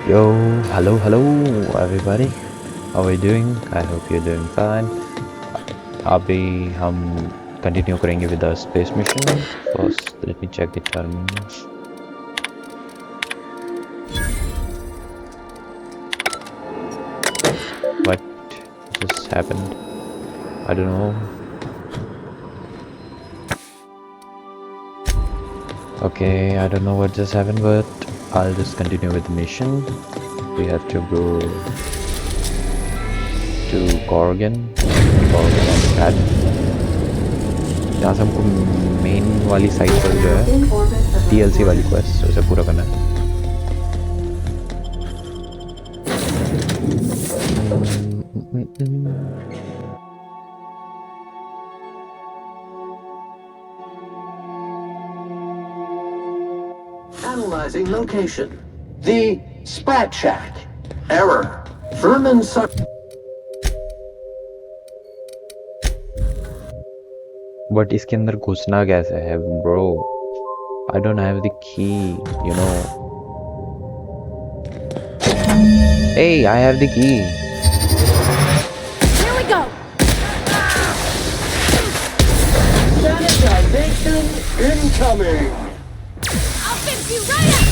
Yo, hello, everybody. How are you doing? I hope you're doing fine. अभी हम continue करेंगे with the space mission. First let me check the terminals. What just happened? I don't know. Okay, I don't know what just happened, but I'll just continue with the mission. We have to go to Corrigan on the pad. यहाँ से हमको main वाली site पर जो है DLC वाली quest उसे पूरा करना है. Analyzing location. The Sprat Shack. Error. Vermin suck. But इसके अंदर घुसना कैसे है bro? I don't have the key, you know. Hey, I have the key. Here we go. Sanitization incoming. I'll fix you right up.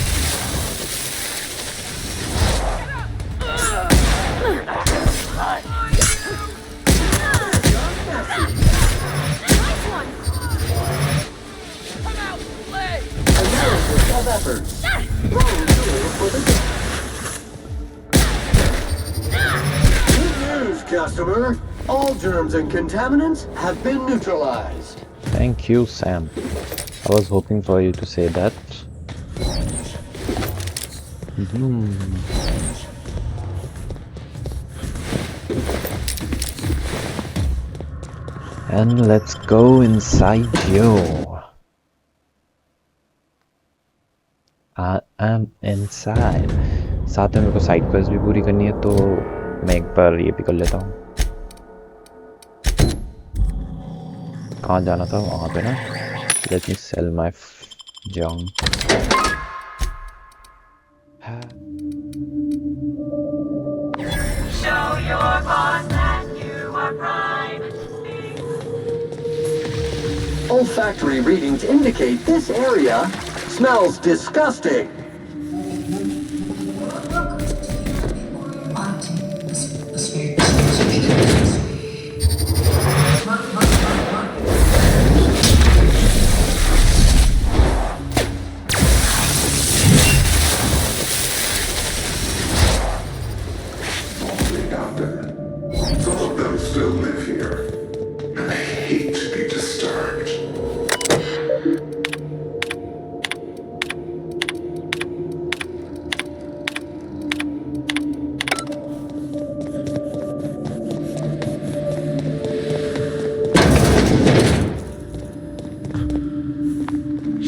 Nice one. Come out, play. Analysis of efforts. Wrong tool for the job. Good news, customer. All germs and contaminants have been neutralized. Thank you, Sam. I was hoping for you to say that. And let's go inside you. I am inside. साथ में मेरे को side quest भी पूरी करनी है, तो मैं एक बार ये भी कर लेता हूँ. कहाँ जाना था? वहाँ पे ना. Let me sell my junk. Show your boss that you are private. Olfactory readings indicate this area smells disgusting. Some of them still live here, and I hate to be disturbed.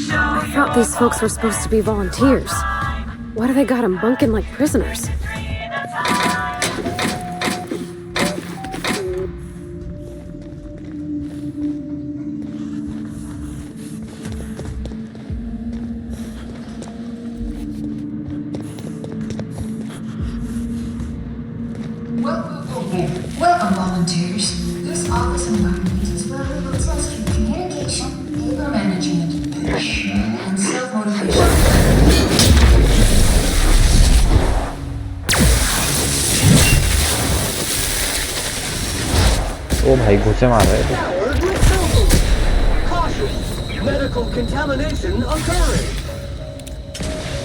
I thought these folks were supposed to be volunteers. Why do they got them bunking like prisoners? Welcome, volunteers. This office environment is where we will test your communication, labor management, and self-motivation. ओ भाई घुसे मार रहे थे. Powered with silver. Caution! Medical contamination occurring.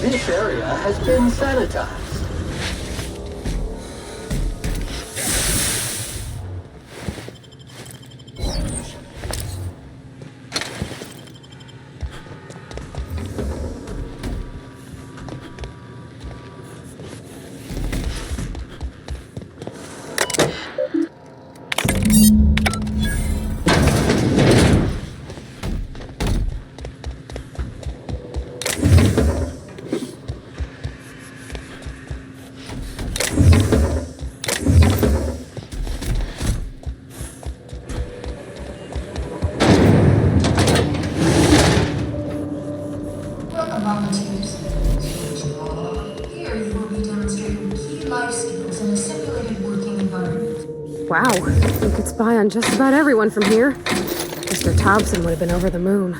This area has been sanitized. Wow, we could spy on just about everyone from here. Mr. Thompson would have been over the moon.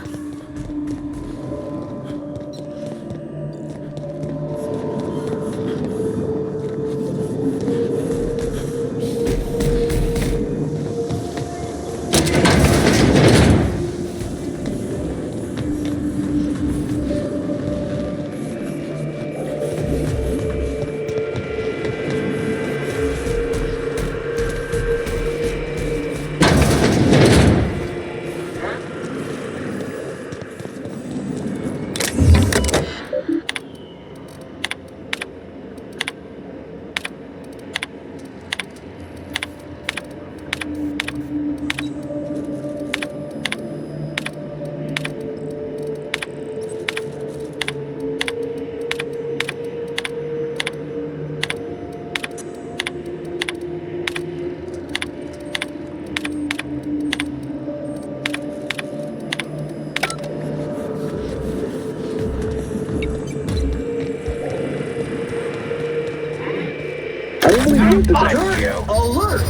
Dirt alert!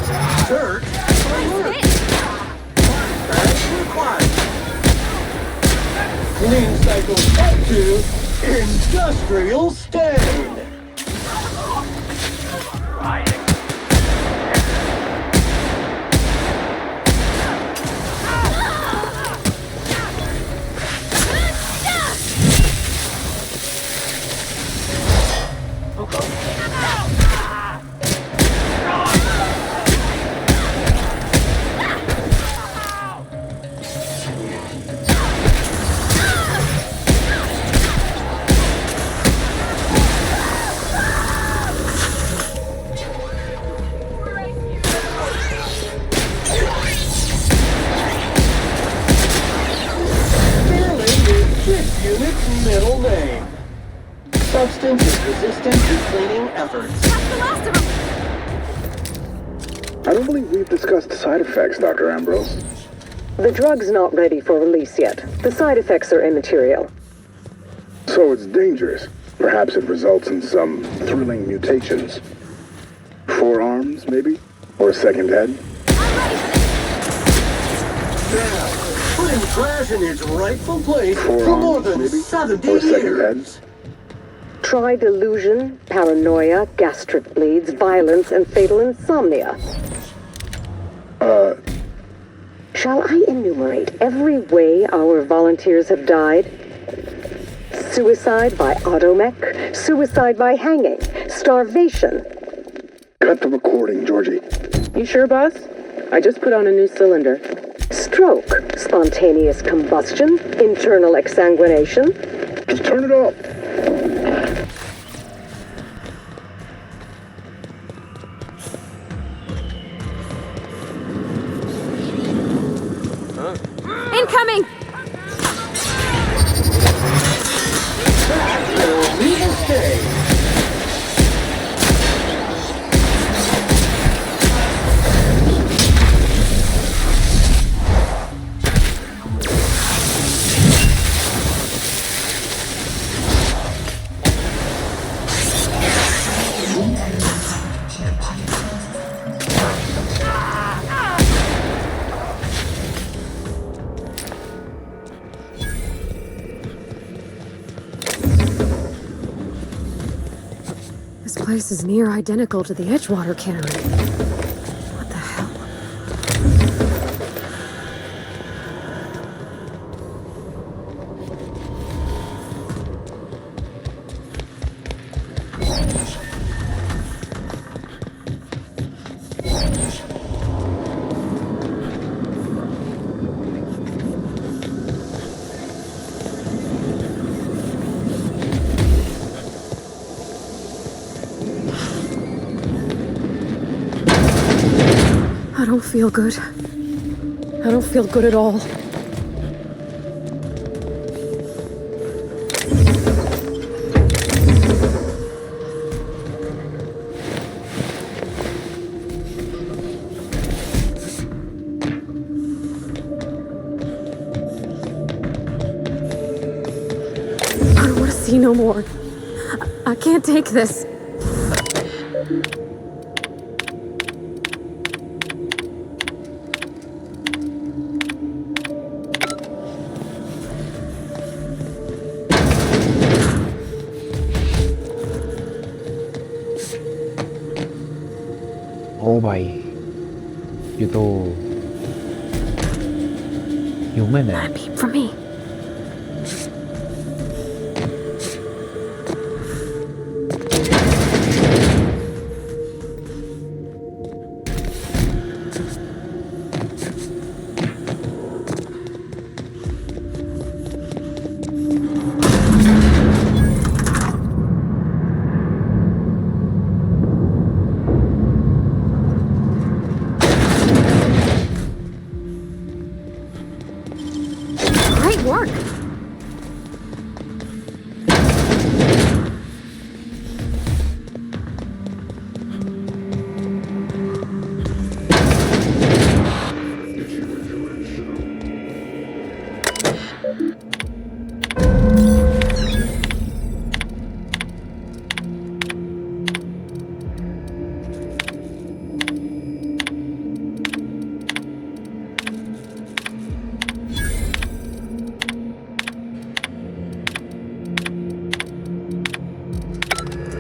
Dirt alert! Flashbacks required. Clean cycle up to industrial stain. Unit's middle name. Substance is resistant to cleaning efforts. That's the last of them! I don't believe we've discussed side effects, Dr. Ambrose. The drug's not ready for release yet. The side effects are immaterial. So it's dangerous. Perhaps it results in some thrilling mutations. Forearms, maybe? Or a second head? Now, putting trash in its rightful place for Forearms, more than maybe? 70 Or a second years. head? Try delusion, paranoia, gastric bleeds, violence, and fatal insomnia. Shall I enumerate every way our volunteers have died? Suicide by automech, suicide by hanging, starvation. Cut the recording, Georgie. You sure, boss? I just put on a new cylinder. Stroke, spontaneous combustion, internal exsanguination. Just turn it off. Incoming! Will we stay? This place is near identical to the Edgewater cannery. What the hell? I don't feel good. I don't feel good at all. I don't want to see no more. I can't take this. ओ भाई ये तो human है. Not a peep for me. Great work.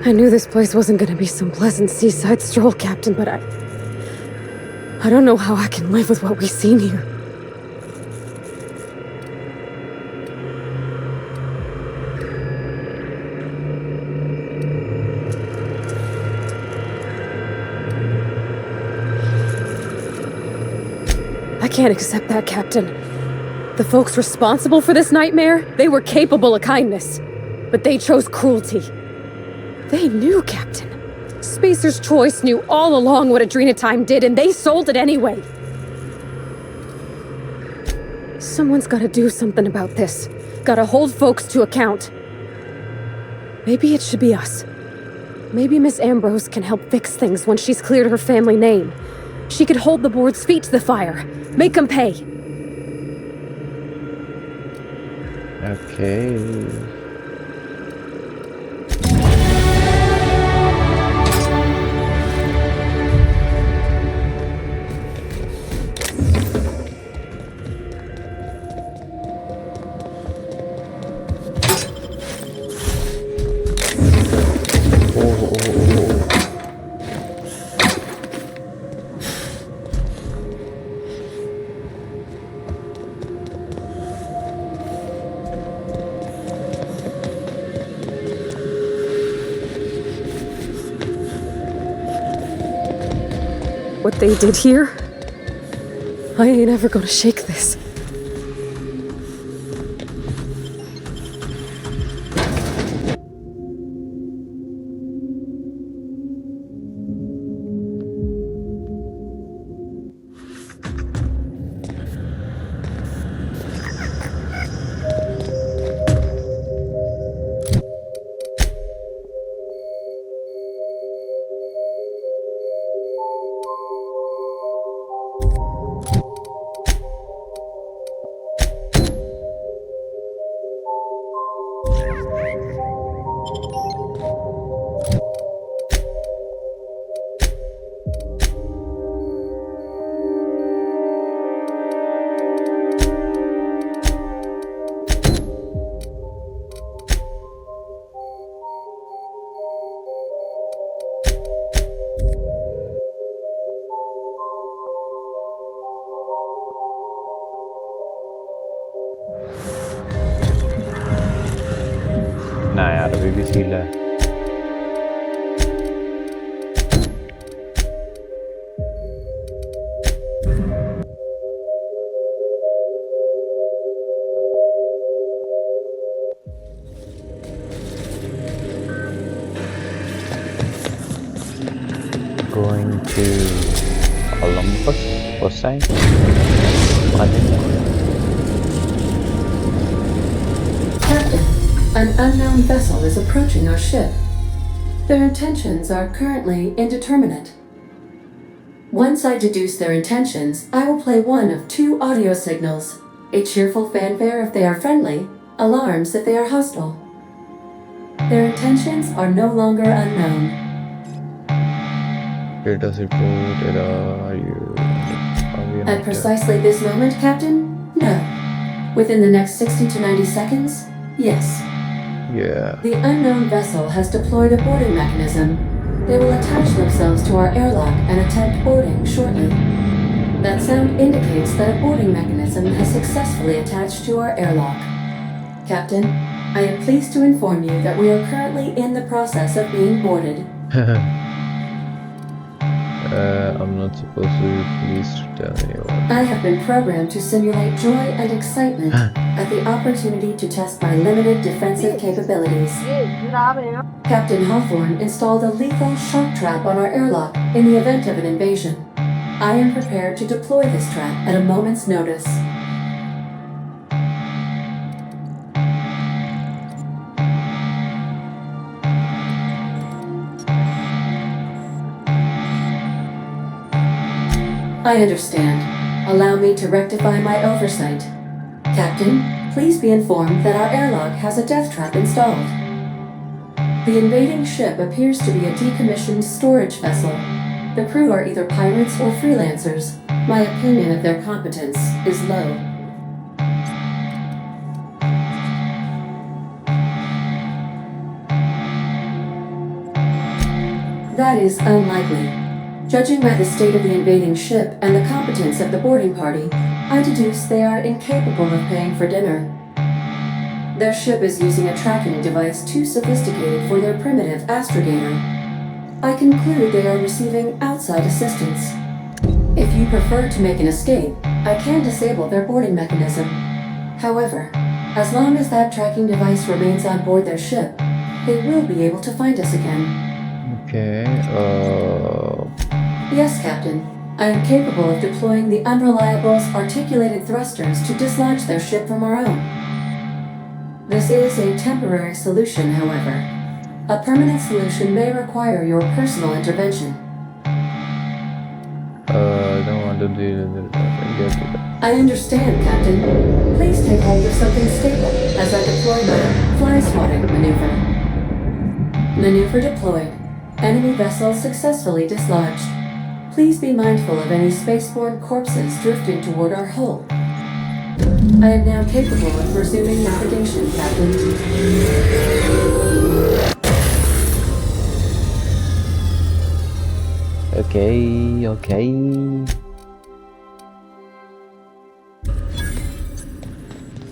I knew this place wasn't gonna be some pleasant seaside stroll, Captain, but I don't know how I can live with what we've seen here. I can't accept that, Captain. The folks responsible for this nightmare, they were capable of kindness, but they chose cruelty. They knew, Captain. Spacer's Choice knew all along what Adrena Time did, and they sold it anyway. Someone's gotta do something about this. Gotta hold folks to account. Maybe it should be us. Maybe Miss Ambrose can help fix things once she's cleared her family name. She could hold the board's feet to the fire. Make them pay. Okay. What they did here? I ain't ever gonna shake this. ना यार अभी भी seal है. Going to Olympus or something? Captain, an unknown vessel is approaching our ship. Their intentions are currently indeterminate. Once I deduce their intentions, I will play one of two audio signals. A cheerful fanfare if they are friendly, alarms if they are hostile. Their intentions are no longer unknown. Data report, are you At precisely this moment, Captain? No. Within the next 60 to 90 seconds? Yes. Yeah. The unknown vessel has deployed a boarding mechanism. They will attach themselves to our airlock and attempt boarding shortly. That sound indicates that a boarding mechanism has successfully attached to our airlock. Captain, I am pleased to inform you that we are currently in the process of being boarded. I'm not supposed to please tell anyone. I have been programmed to simulate joy and excitement at the opportunity to test my limited defensive capabilities. Captain Hawthorne installed a lethal shock trap on our airlock in the event of an invasion. I am prepared to deploy this trap at a moment's notice. I understand. Allow me to rectify my oversight. Captain, please be informed that our airlock has a death trap installed. The invading ship appears to be a decommissioned storage vessel. The crew are either pirates or freelancers. My opinion of their competence is low. That is unlikely. Judging by the state of the invading ship and the competence of the boarding party, I deduce they are incapable of paying for dinner. Their ship is using a tracking device too sophisticated for their primitive astrogator. I conclude they are receiving outside assistance. If you prefer to make an escape, I can disable their boarding mechanism. However, as long as that tracking device remains on board their ship, they will be able to find us again. Okay, Yes, Captain. I am capable of deploying the Unreliable's articulated thrusters to dislodge their ship from our own. This is a temporary solution, however. A permanent solution may require your personal intervention. I don't want to do that. I understand, Captain. Please take hold of something stable as I deploy my fly swatting maneuver. Maneuver deployed. Enemy vessel successfully dislodged. Please be mindful of any spaceborne corpses drifting toward our hull. I am now capable of resuming navigation, Captain. Okay.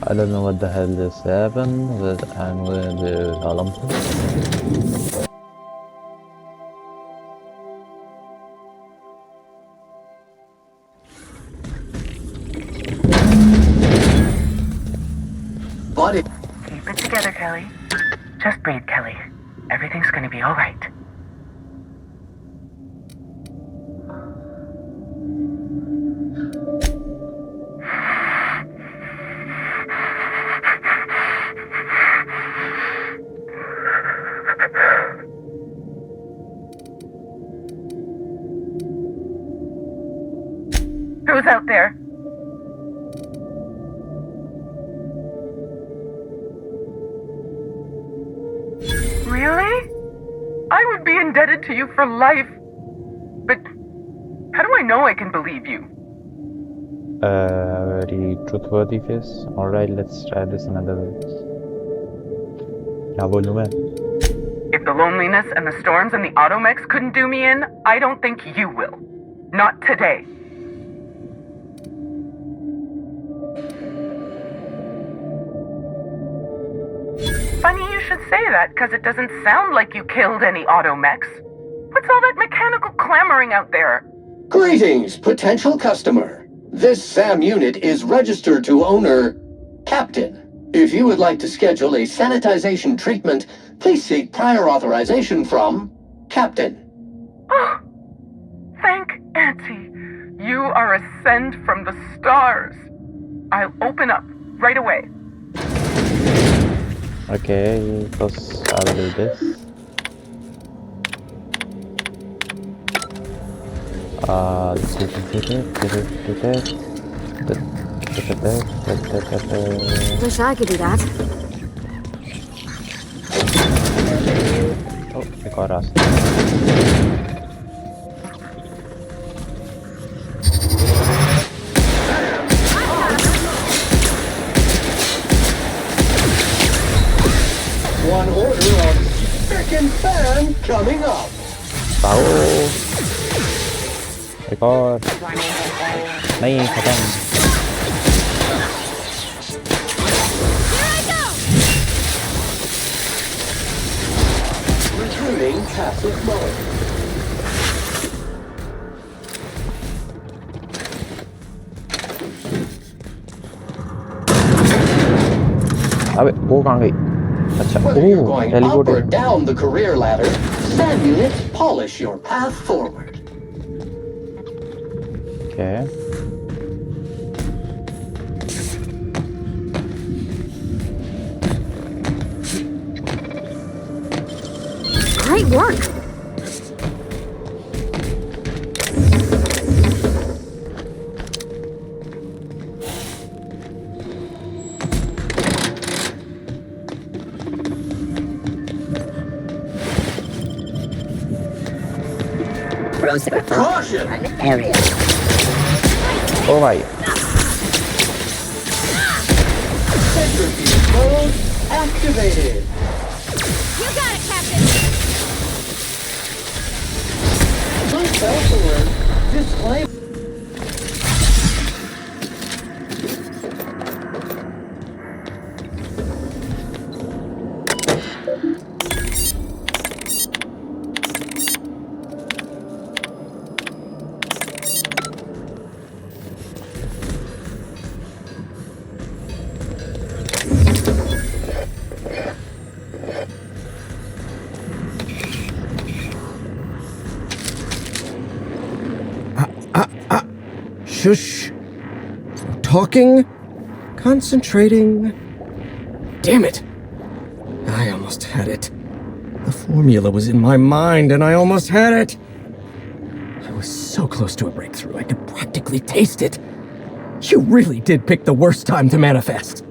I don't know what the hell just happened, but I'm going to do Olympus. Buddy. Keep it together, Kelly. Just breathe, Kelly. Everything's gonna be alright. Who's out there? Really? I would be indebted to you for life. But how do I know I can believe you? Very truthworthy face. Alright, let's try this another way. क्या बोलूं मैं? If the loneliness and the storms and the automechs couldn't do me in, I don't think you will. Not today. Funny you should say that, because it doesn't sound like you killed any automechs. What's all that mechanical clamoring out there? Greetings, potential customer. This SAM unit is registered to owner Captain. If you would like to schedule a sanitization treatment, please seek prior authorization from Captain. Oh, thank Auntie. You are a send from the stars. I'll open up right away. Okay, first I'll do this. Wish I could do that. Oh, एक और रास्ता. One order of frickin' fan coming up. भागो एक और नहीं खत्म Returning passive mode. अबे वो कहाँ गई अच्छा Whether you're going up or teleporting down the career ladder, SAM units polish your path forward. okay Great work! Caution! ओ भाई Centrifuge mode activated. You got it, Captain! Self alert. Display. Shush. Talking. Concentrating. Damn it. I almost had it. The formula was in my mind and I almost had it. I was so close to a breakthrough, I could practically taste it. You really did pick the worst time to manifest.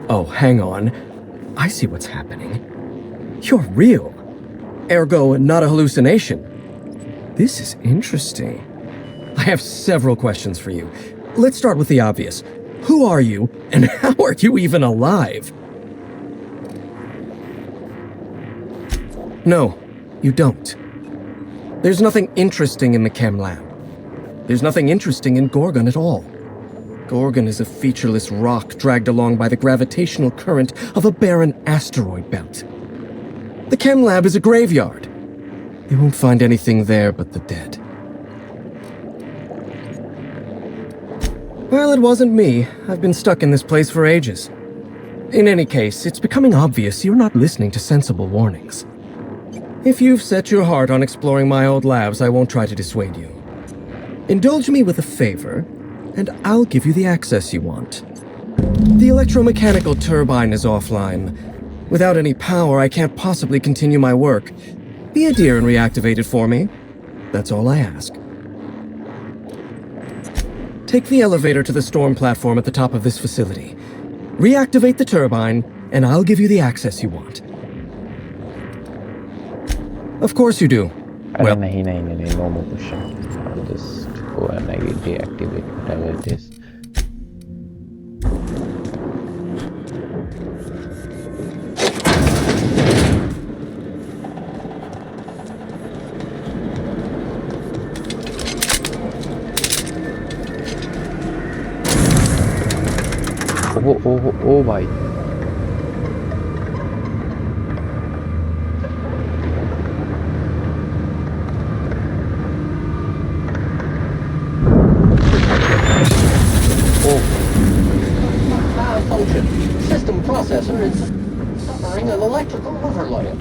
Oh, hang on. I see what's happening. You're real. Ergo, not a hallucination. This is interesting. I have several questions for you. Let's start with the obvious. Who are you, and how are you even alive? No, you don't. There's nothing interesting in the chem lab. There's nothing interesting in Gorgon at all. Gorgon is a featureless rock dragged along by the gravitational current of a barren asteroid belt. The chem lab is a graveyard. You won't find anything there but the dead. Well, it wasn't me. I've been stuck in this place for ages. In any case, it's becoming obvious you're not listening to sensible warnings. If you've set your heart on exploring my old labs, I won't try to dissuade you. Indulge me with a favor, and I'll give you the access you want. The electromechanical turbine is offline. Without any power, I can't possibly continue my work. Be a dear and reactivate it for me. That's all I ask. Take the elevator to the storm platform at the top of this facility. Reactivate the turbine, and I'll give you the access you want. Of course you do. Well, no motion. I'll just go and deactivate whatever it is. Oh भाई Malfunction. System processor is suffering an electrical overload.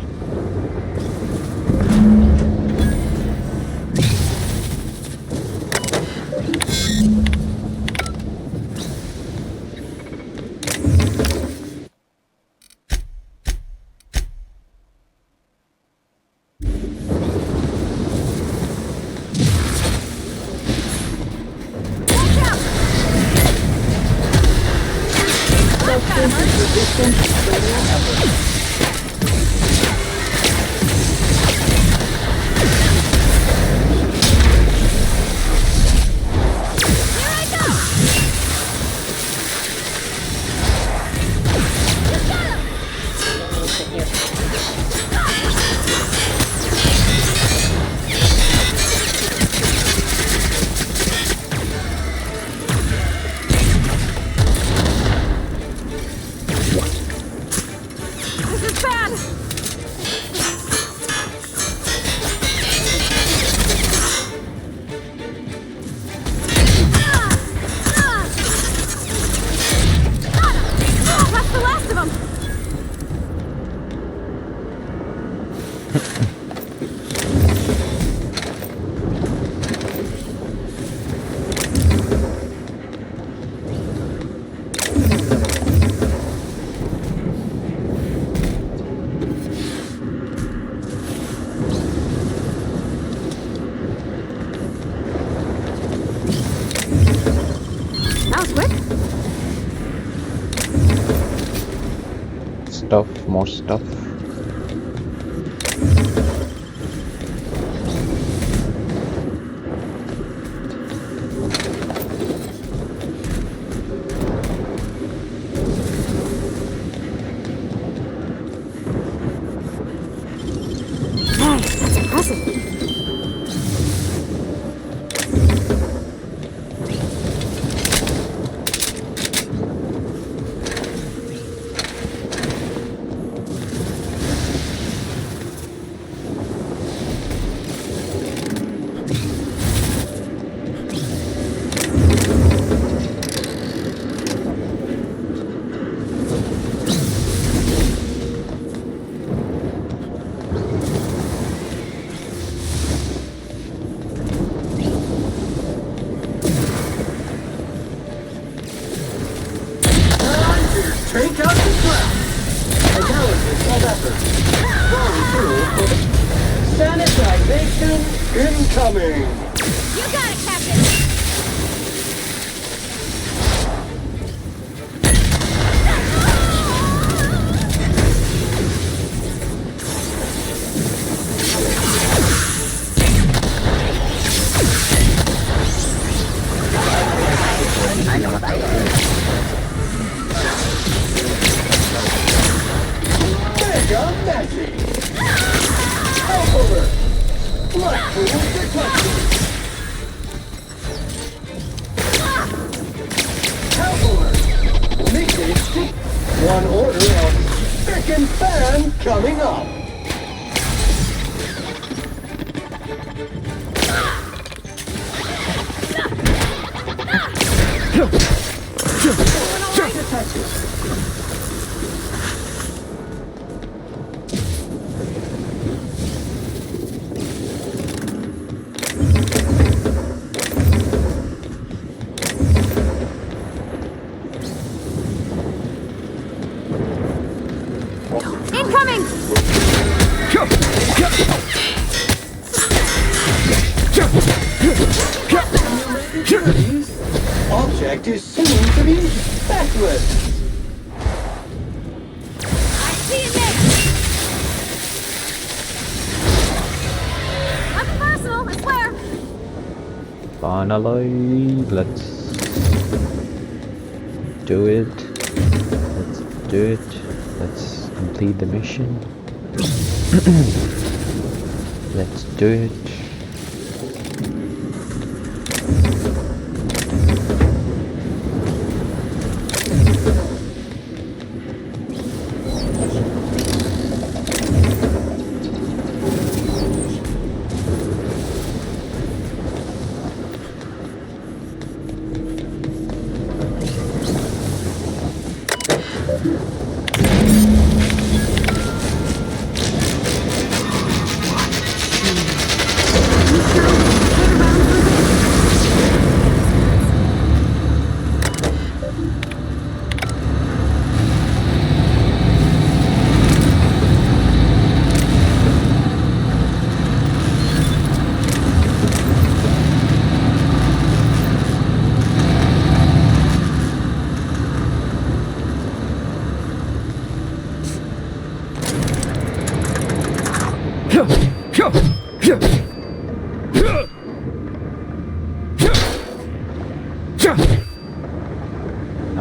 This is bad! That's the last of them! That was quick. Stuff, more stuff. Hey, that's impressive. Take out the trap! Analysis of effort. Sanitization incoming! You got it, Captain! Mega Messi! Help alert! Blood pool detected! Help alert! Leakage deep! One order of spick and fan coming up! Incoming! Object is soon to be specialist! I see it, Nick! Nothing personal, I swear! Finally, let's do it. Let's do it. Let's complete the mission. Let's do it.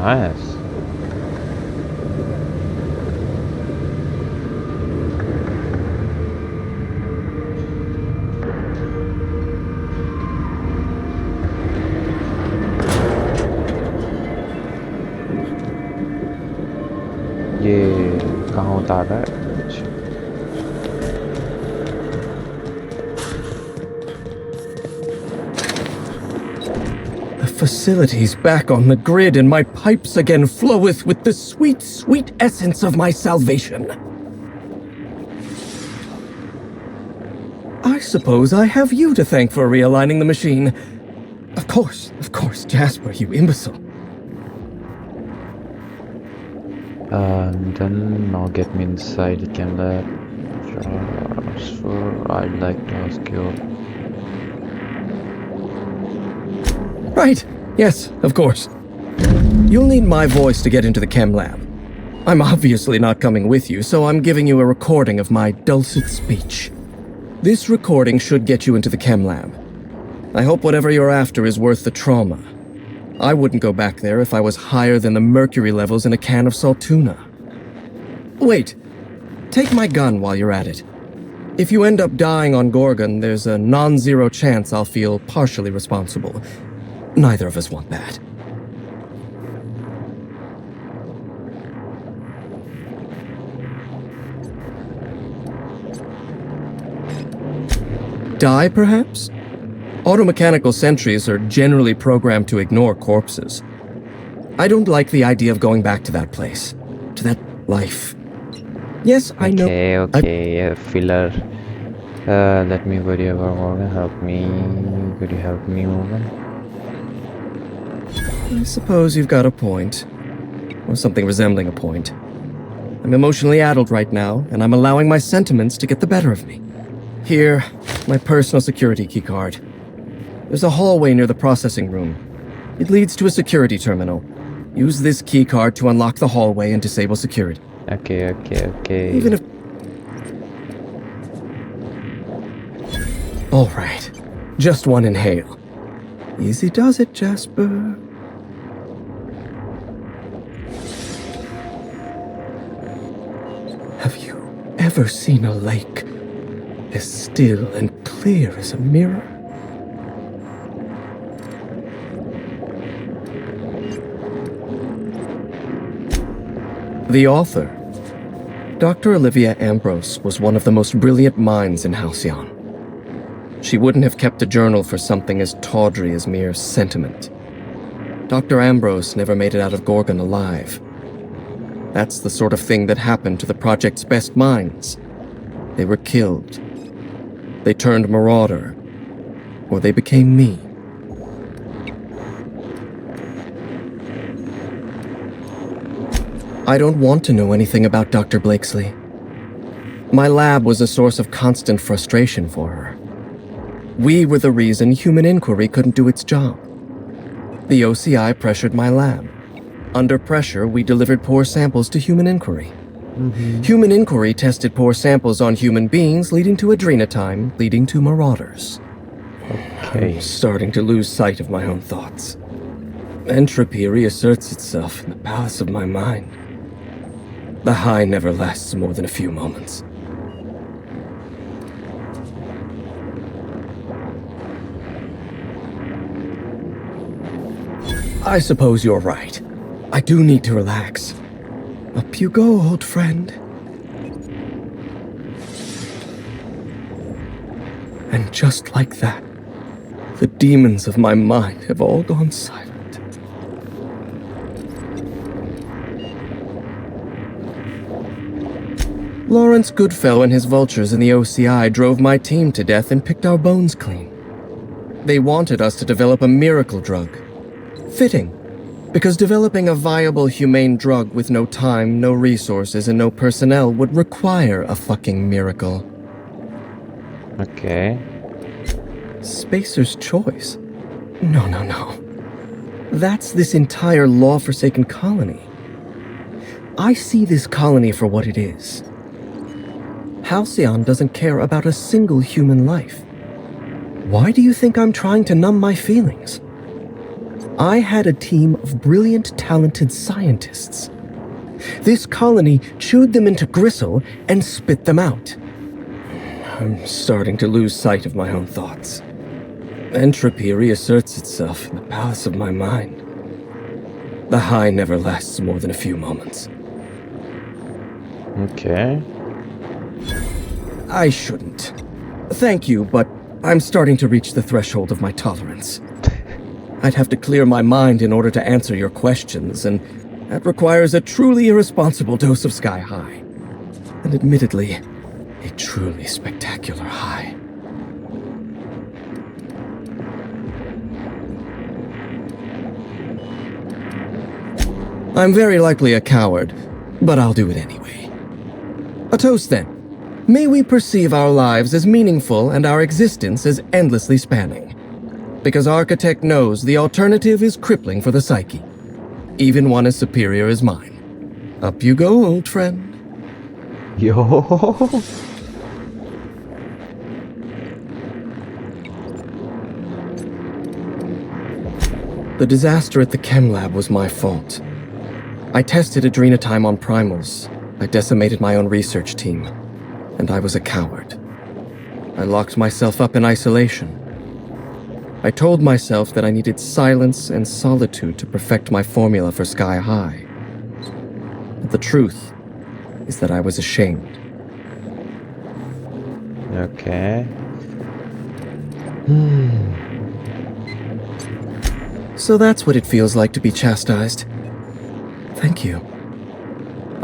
Nice. ये कहाँ कहाँ उतार रहा है? अच्छा। The facility's back on the grid, and my pipes again floweth with the sweet, sweet essence of my salvation. I suppose I have you to thank for realigning the machine. Of course, Jasper, you imbecile. Then now get me inside the chem lab. Jasper, I'd like to ask you. Right, yes, of course. You'll need my voice to get into the chem lab. I'm obviously not coming with you, so I'm giving you a recording of my dulcet speech. This recording should get you into the chem lab. I hope whatever you're after is worth the trauma. I wouldn't go back there if I was higher than the mercury levels in a can of salt tuna. Wait, take my gun while you're at it. If you end up dying on Gorgon, there's a non-zero chance I'll feel partially responsible. Neither of us want that. Die, perhaps? Automechanical sentries are generally programmed to ignore corpses. I don't like the idea of going back to that place, to that life. Yes, I know. Okay, filler. Let me worry about Morgan. Help me. Could you help me, Morgan? I suppose you've got a point. Or something resembling a point. I'm emotionally addled right now, and I'm allowing my sentiments to get the better of me. Here, my personal security keycard. There's a hallway near the processing room. It leads to a security terminal. Use this keycard to unlock the hallway and disable security. Okay. Even if... All right. Just one inhale. Easy does it, Jasper. Have you ever seen a lake as still and clear as a mirror? The author, Dr. Olivia Ambrose, was one of the most brilliant minds in Halcyon. She wouldn't have kept a journal for something as tawdry as mere sentiment. Dr. Ambrose never made it out of Gorgon alive. That's the sort of thing that happened to the project's best minds. They were killed. They turned marauder. Or they became me. I don't want to know anything about Dr. Blakesley. My lab was a source of constant frustration for her. We were the reason Human Inquiry couldn't do its job. The OCI pressured my lab. Under pressure, we delivered poor samples to Human Inquiry. Human Inquiry tested poor samples on human beings, leading to adrenotime, leading to marauders. Okay. I'm starting to lose sight of my own thoughts. Entropy reasserts itself in the palace of my mind. The high never lasts more than a few moments. I suppose you're right. I do need to relax. Up you go, old friend. And just like that, the demons of my mind have all gone silent. Lawrence Goodfellow and his vultures in the OCI drove my team to death and picked our bones clean. They wanted us to develop a miracle drug. Fitting, because developing a viable, humane drug with no time, no resources, and no personnel would require a fucking miracle. Okay. Spacer's choice? No. That's this entire law-forsaken colony. I see this colony for what it is. Halcyon doesn't care about a single human life. Why do you think I'm trying to numb my feelings? I had a team of brilliant, talented scientists. This colony chewed them into gristle and spit them out. I'm starting to lose sight of my own thoughts. Entropy reasserts itself in the palace of my mind. The high never lasts more than a few moments. Okay. I shouldn't. Thank you, but I'm starting to reach the threshold of my tolerance. I'd have to clear my mind in order to answer your questions, and that requires a truly irresponsible dose of Sky High. And admittedly, a truly spectacular high. I'm very likely a coward, but I'll do it anyway. A toast then. May we perceive our lives as meaningful and our existence as endlessly spanning. Because Architect knows the alternative is crippling for the psyche. Even one as superior as mine. Up you go, old friend. Yo. The disaster at the chem lab was my fault. I tested adrenotime on primals. I decimated my own research team. And I was a coward. I locked myself up in isolation. I told myself that I needed silence and solitude to perfect my formula for Sky High. But the truth is that I was ashamed. Okay. So that's what it feels like to be chastised. Thank you.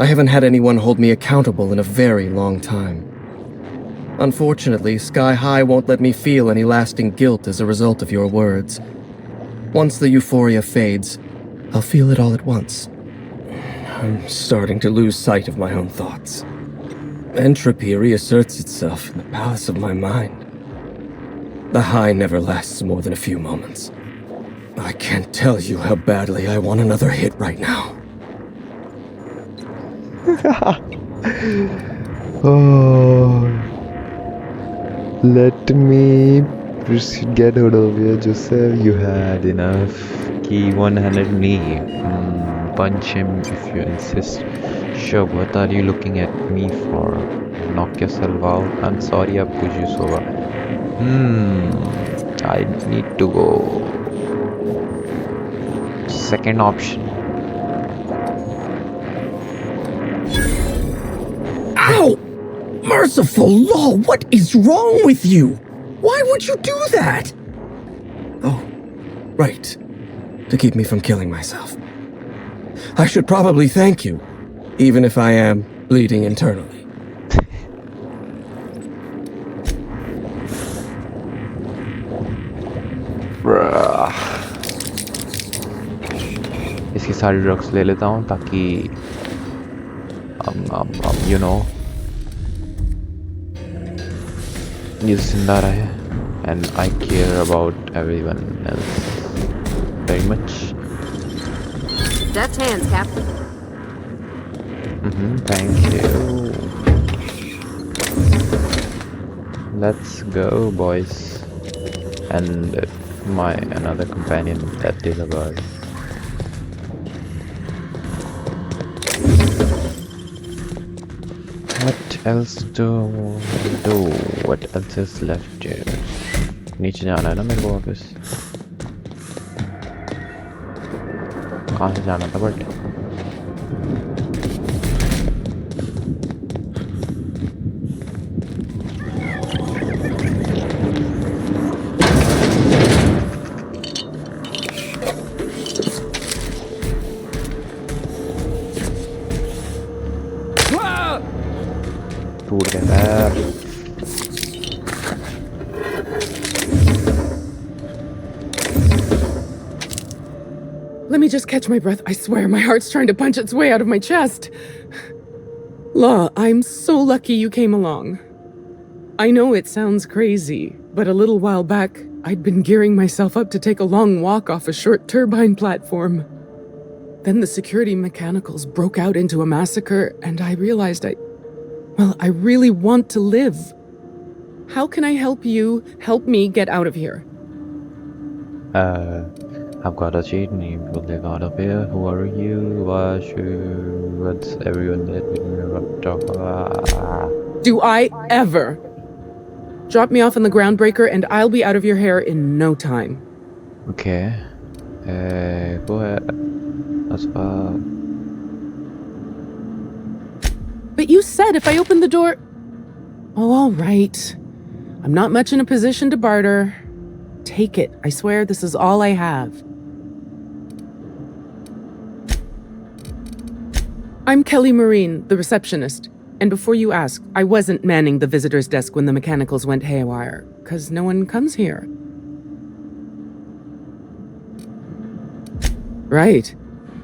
I haven't had anyone hold me accountable in a very long time. Unfortunately, Sky High won't let me feel any lasting guilt as a result of your words. Once the euphoria fades, I'll feel it all at once. I'm starting to lose sight of my own thoughts. Entropy reasserts itself in the palace of my mind. The high never lasts more than a few moments. I can't tell you how badly I want another hit right now. Oh, let me get out of here, Joseph. You had enough. Key 100 knee. Punch him if you insist. Sure, what are you looking at me for? Knock yourself out. I'm sorry, ab kuch use hoga. I need to go. Second option. Ow! Merciful law, what is wrong with you? Why would you do that? Oh, right. To keep me from killing myself. I should probably thank you, even if I am bleeding internally. इसकी सारी drugs ले लेता हूँ ताकि you know ये जिंदा रहे and I care about everyone else very much. Deft hands, Captain. Thank you. Let's go, boys. And my another companion that delivered. What else do? What else is left here? नीचे जाना है ना मेरे को वापस. कहाँ से जाना था बट? टूट गया पैर. Let me just catch my breath. I swear, my heart's trying to punch its way out of my chest. Law, I'm so lucky you came along. I know it sounds crazy, but a little while back, I'd been gearing myself up to take a long walk off a short turbine platform. Then the security mechanicals broke out into a massacre, and I realized I really want to live. How can I help you help me get out of here? I've got a cheat name. Will they got up here? Who are you? What's everyone that we talk about? Do I ever? Drop me off on the groundbreaker and I'll be out of your hair in no time. Okay. Go ahead. That's But you said if I opened the door... Oh, all right. I'm not much in a position to barter. Take it. I swear this is all I have. I'm Kelly Marine, the receptionist. And before you ask, I wasn't manning the visitor's desk when the mechanicals went haywire, 'cause no one comes here. Right.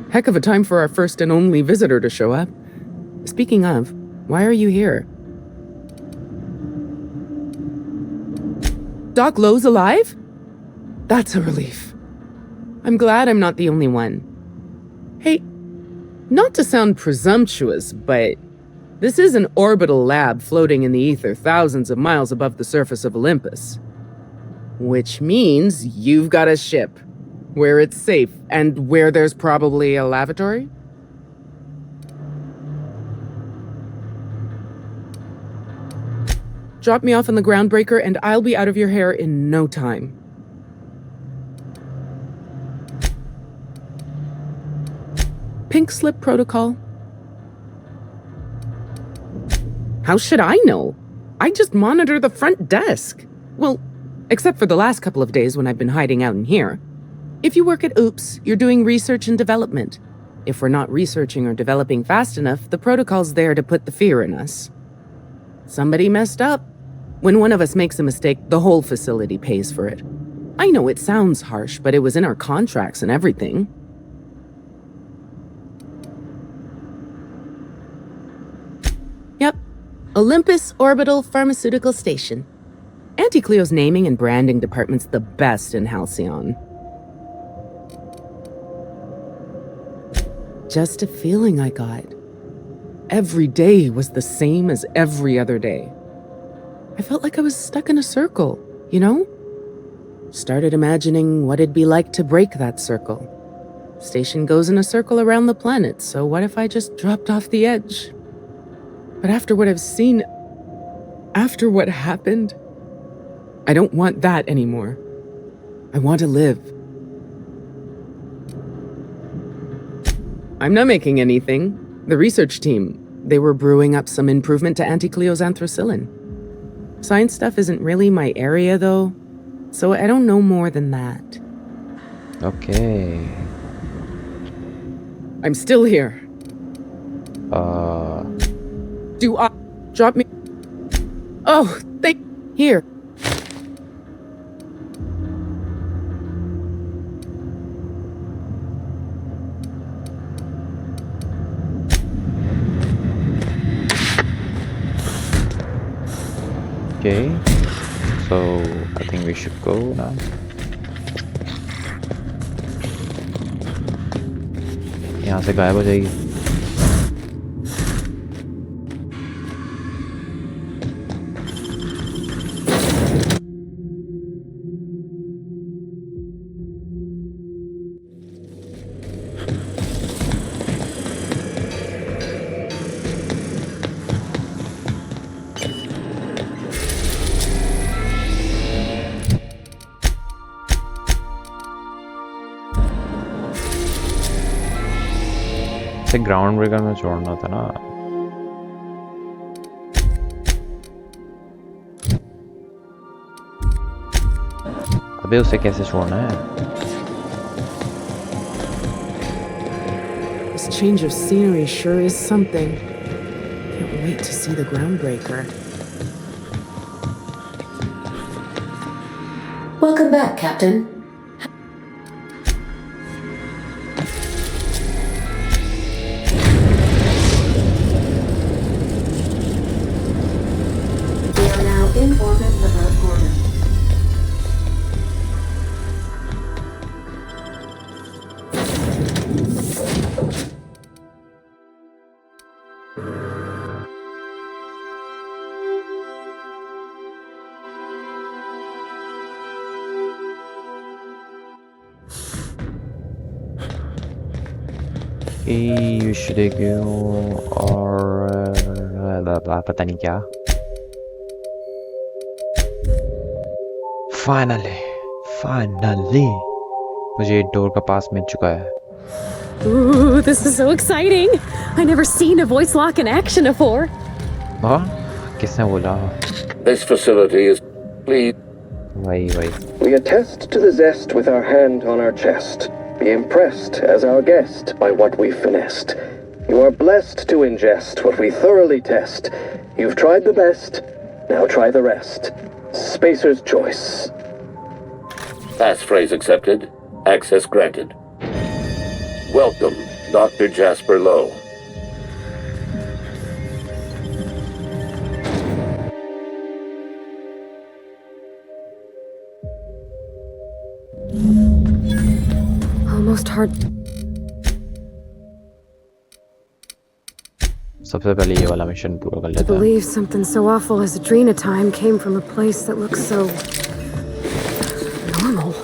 Heck of a time for our first and only visitor to show up. Speaking of, why are you here? Doc Lowe's alive? That's a relief. I'm glad I'm not the only one. Hey, not to sound presumptuous, but this is an orbital lab floating in the ether thousands of miles above the surface of Olympus. Which means you've got a ship, where it's safe, and where there's probably a lavatory? Drop me off on the groundbreaker and I'll be out of your hair in no time. Pink slip protocol. How should I know? I just monitor the front desk. Well, except for the last couple of days when I've been hiding out in here. If you work at OOPS, you're doing research and development. If we're not researching or developing fast enough, the protocol's there to put the fear in us. Somebody messed up. When one of us makes a mistake, the whole facility pays for it. I know it sounds harsh, but it was in our contracts and everything. Yep. Olympus Orbital Pharmaceutical Station. Auntie Cleo's naming and branding department's the best in Halcyon. Just a feeling I got. Every day was the same as every other day. I felt like I was stuck in a circle, you know? Started imagining what it'd be like to break that circle. Station goes in a circle around the planet, so what if I just dropped off the edge? But after what I've seen, after what happened, I don't want that anymore. I want to live. I'm not making anything. The research team, they were brewing up some improvement to Auntie Cleo's anthracycline. Science stuff isn't really my area, though, so I don't know more than that. Okay. I'm still here. Do I... Drop me... Oh, Here. Okay, so I think we should go now. यहाँ से गायब हो जाएगी. से ground breaker में छोड़ना था ना. अबे उसे कैसे छोड़ना है? This change of scenery sure is something. Can't wait to see the groundbreaker. Welcome back, Captain. In orbit of Earth orbit. और पता नहीं क्या. फाइनली मुझे डोर का पास मिल चुका है. Ooh, this is so exciting! I never seen a voice lock in action before. हाँ किसने बोला This facility is complete. वही We attest to the zest with our hand on our chest. Be impressed as our guest by what we've finessed. You are blessed to ingest what we thoroughly test. You've tried the best, now try the rest. Spacer's choice. Passphrase accepted. Access granted. Welcome, Dr. Jasper Lowe. Almost hard. सबसे पहले ये वाला mission पूरा कर To लेता है believe something so awful as Adrena time came from a place that looks so normal.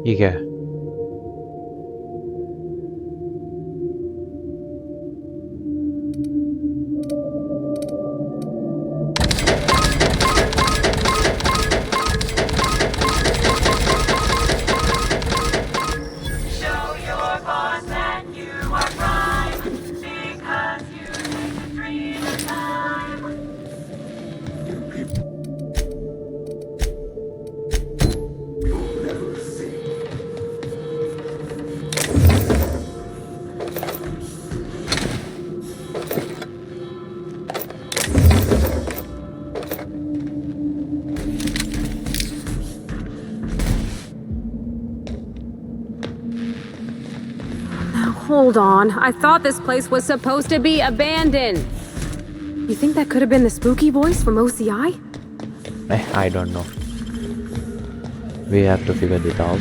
ये क्या है Show your boss that you are prime because you make the dream time. Now hold on. I thought this place was supposed to be abandoned. You think that could have been the spooky voice from OCI? I don't know we have to figure it out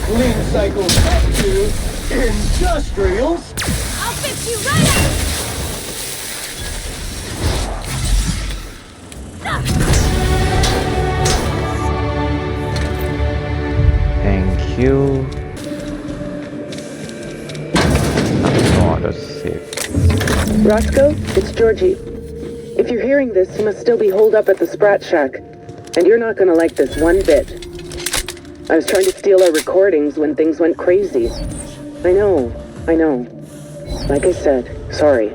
Clean cycle up to industrials. I'll fix you right up! thank you no auto save Roscoe, it's Georgie. If you're hearing this, you must still be holed up at the Sprat Shack. And you're not gonna like this one bit. I was trying to steal our recordings when things went crazy. I know. Like I said, sorry.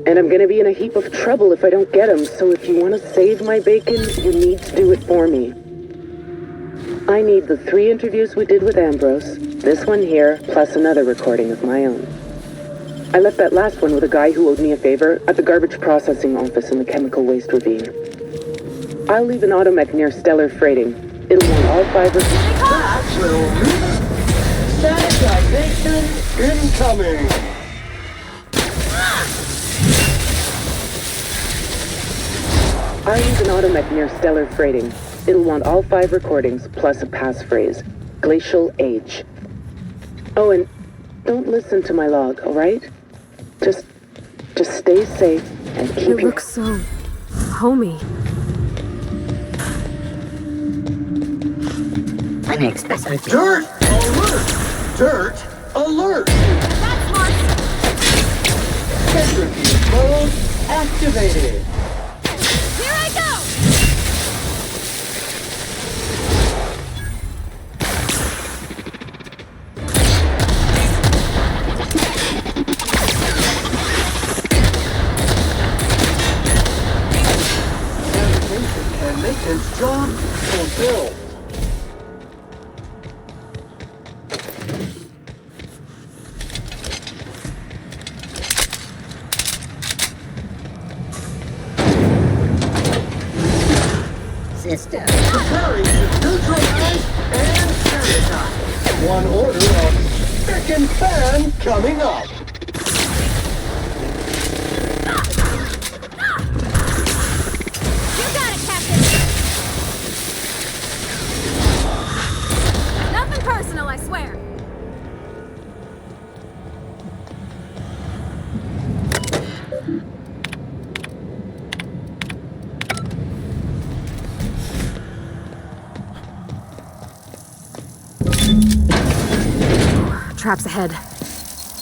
And I'm gonna be in a heap of trouble if I don't get them, so if you want to save my bacon, you need to do it for me. I need the 3 interviews we did with Ambrose, this one here, plus another recording of my own. I left that last one with a guy who owed me a favor at the garbage processing office in the chemical waste ravine. I'll leave an automech near Stellar Freighting. It'll want all 5 of That will sanitization incoming. I'll use an automech near Stellar Freighting. It'll want all 5 recordings, plus a passphrase. Glacial Age. Oh, and don't listen to my log, alright? Just stay safe and keep It your... looks so homey. Dirt alert! Dirt alert! That's smart! Centrifuge mode activated. Here I go! Sanitation and maintenance job fulfilled. System. Preparing to neutralize and sanitize. One order of spick and fan coming up. You got it, Captain! Nothing personal, I traps ahead.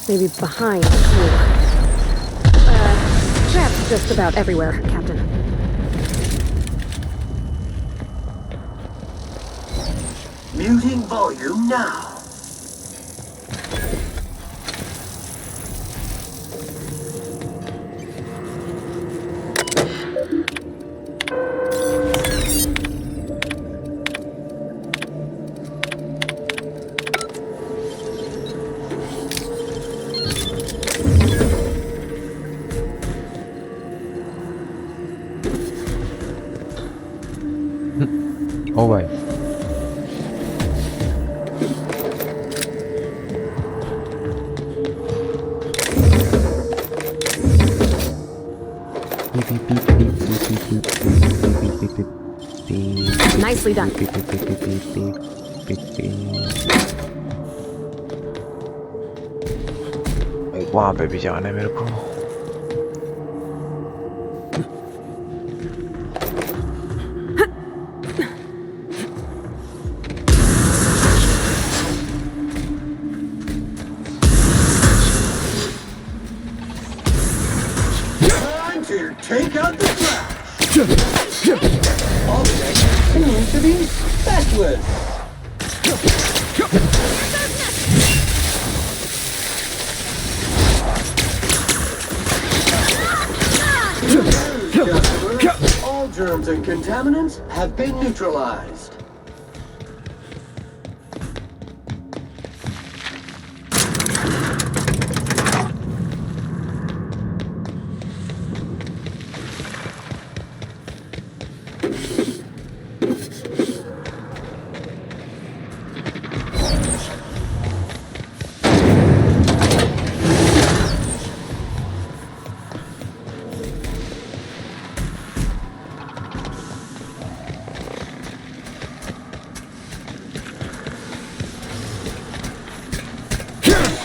Maybe behind, too. Traps just about everywhere, Captain. Muting volume now. Oh भाई Nicely done. वहाँ पे भी जाना है मेरे को Time to take out the trash. Objects seem to be speckless. All germs and contaminants have been neutralized.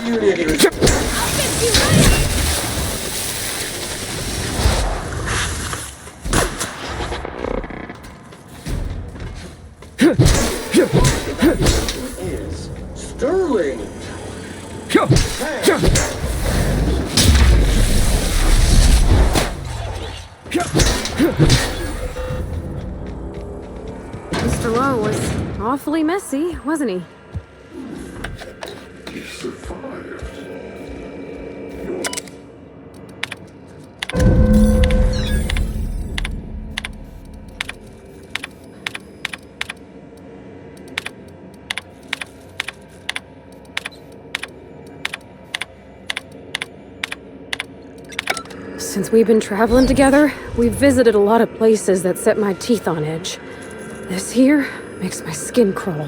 Unit is is Sterling. Mr. Lowe was awfully messy, wasn't he? He survived. Since we've been traveling together, we've visited a lot of places that set my teeth on edge. This here makes my skin crawl.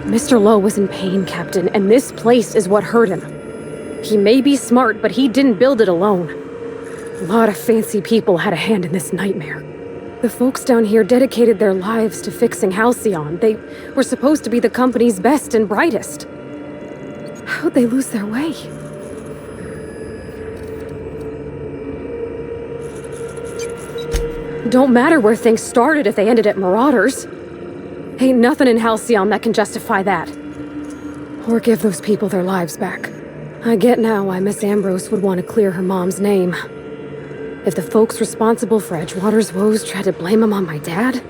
Mr. Lowe was in pain, Captain, and this place is what hurt him. He may be smart, but he didn't build it alone. A lot of fancy people had a hand in this nightmare. The folks down here dedicated their lives to fixing Halcyon. They were supposed to be the company's best and brightest. How'd they lose their way? Don't matter where things started if they ended at Marauders. Ain't nothing in Halcyon that can justify that. Or give those people their lives back. I get now why Miss Ambrose would want to clear her mom's name. If the folks responsible for Edgewater's woes tried to blame him on my dad,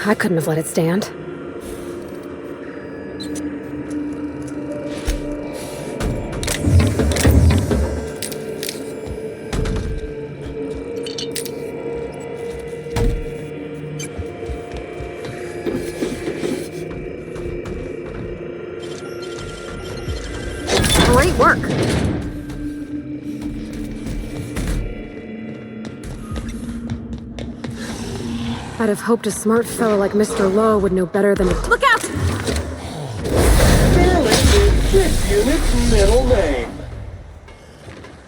I couldn't have let it stand. Great work! I'd have hoped a smart fellow like Mr. Lowe would know better than to— Look out! Sterling is this unit's middle name.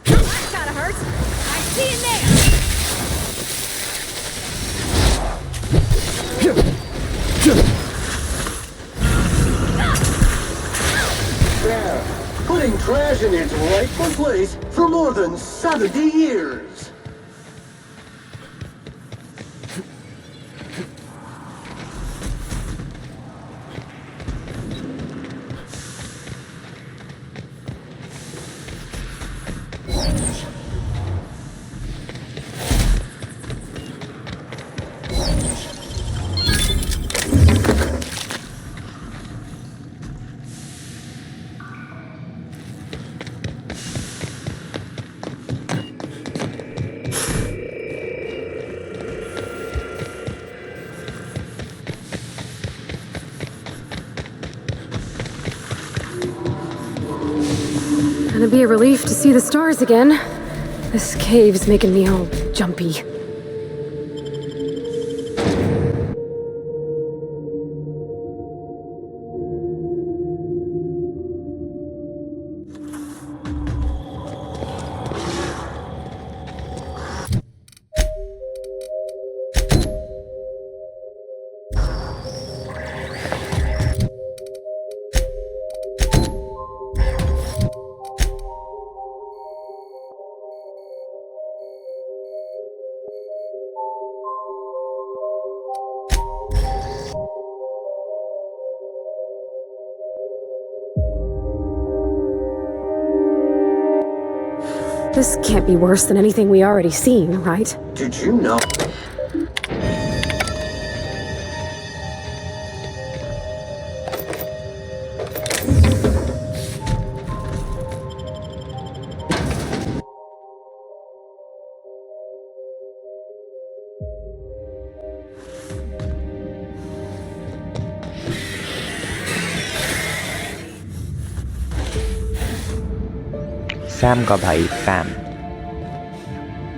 That gotta hurt! I see in There, putting trash in its rightful place for more than 70 years. Gonna be a relief to see the stars again. This cave's making me all jumpy. This can't be worse than anything we already seen, right? Did you know? Sam का भाई पैम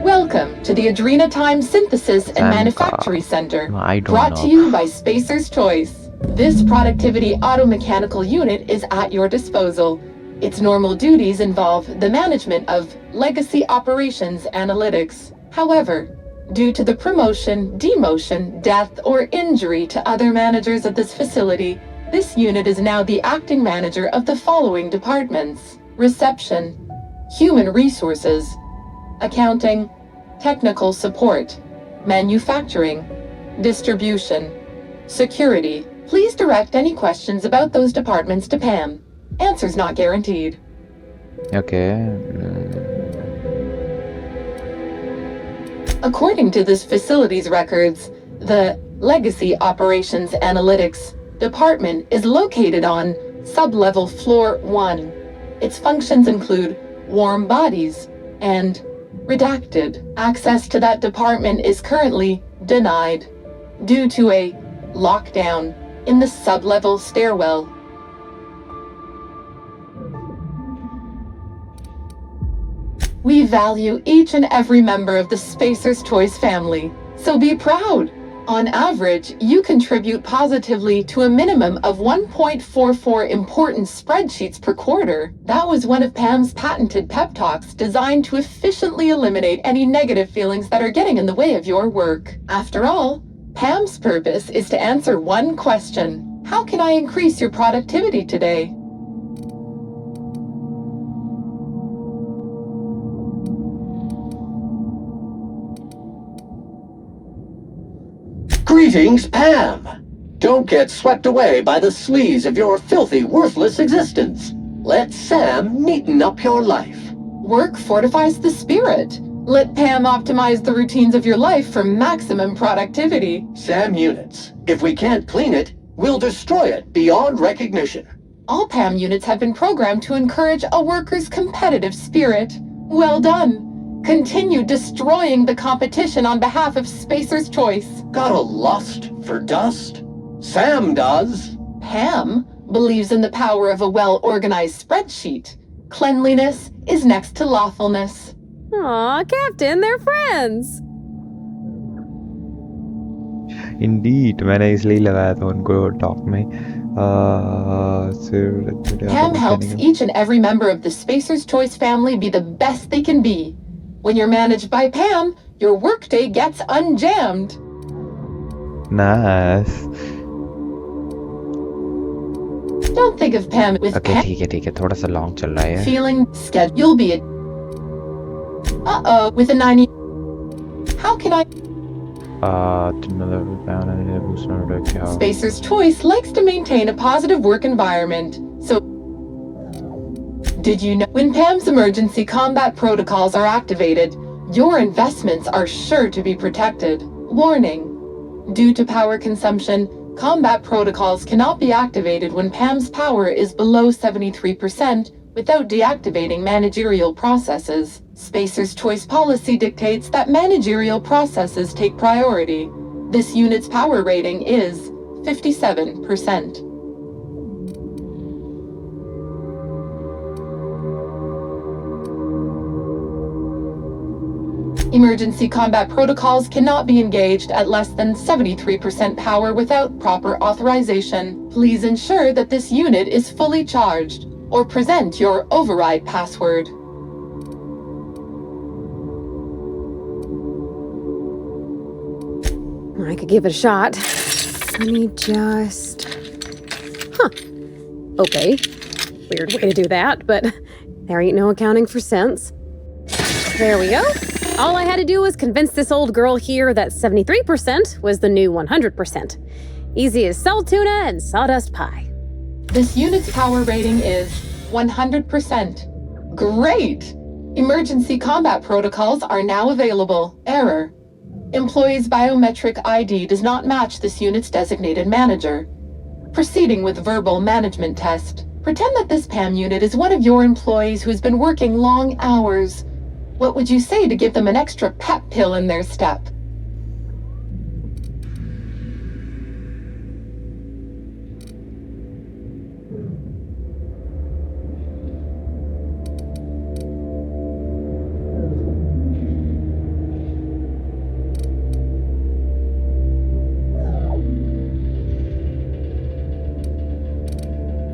Welcome to the Adrenatime Synthesis and Samka. Manufactory Center, I don't brought know. to you by Spacer's Choice. This productivity automechanical unit is at your disposal. Its normal duties involve the management of legacy operations analytics. However, due to the promotion, demotion, death, or injury to other managers of this facility, this unit is now the acting manager of the following departments: Reception, Human Resources, Accounting, Technical Support, Manufacturing, Distribution, Security. Please direct any questions about those departments to Pam. Answers not guaranteed. okay According to this facility's records, the Legacy Operations Analytics Department is located on Sublevel Floor 1. Its functions include warm bodies and redacted. Access to that department is currently denied due to a lockdown in the sublevel stairwell. We value each and every member of the Spacer's Choice family, so be proud. On average, you contribute positively to a minimum of 1.44 important spreadsheets per quarter. That was one of Pam's patented pep talks designed to efficiently eliminate any negative feelings that are getting in the way of your work. After all, Pam's purpose is to answer one question: how can I increase your productivity today? Greetings, Pam! Don't get swept away by the sleaze of your filthy, worthless existence. Let Sam neaten up your life. Work fortifies the spirit. Let Pam optimize the routines of your life for maximum productivity. Sam units. If we can't clean it, we'll destroy it beyond recognition. All PAM units have been programmed to encourage a worker's competitive spirit. Well done. Continue destroying the competition on behalf of Spacer's Choice. Got a lust for dust? Sam does. Pam believes in the power of a well-organized spreadsheet. Cleanliness is next to lawfulness. Aw, Captain, they're friends. Indeed, मैंने इसलिए लगाया था उनको talk में Pam helps each and every member of the Spacer's Choice family be the best they can be. When you're managed by Pam, your workday gets unjammed. Nice. Don't think of Pam with okay ठीक है थोड़ा सा long चल रहा है feeling schedule. You'll be a with a 90. How can I? Spacer's Choice likes to maintain a positive work environment. So, did you know when Pam's emergency combat protocols are activated, your investments are sure to be protected? Warning. Due to power consumption, combat protocols cannot be activated when Pam's power is below 73% without deactivating managerial processes. Spacer's Choice policy dictates that managerial processes take priority. This unit's power rating is 57%. Emergency combat protocols cannot be engaged at less than 73% power without proper authorization. Please ensure that this unit is fully charged, or present your override password. I could give it a shot. Let me just... Huh. Okay. Weird way to do that, but there ain't no accounting for sense. There we go. All I had to do was convince this old girl here that 73% was the new 100%. Easy as salt tuna and sawdust pie. This unit's power rating is 100%. Great! Emergency combat protocols are now available. Error. Employee's biometric ID does not match this unit's designated manager. Proceeding with verbal management test. Pretend that this PAM unit is one of your employees who's been working long hours. What would you say to give them an extra pep pill in their step?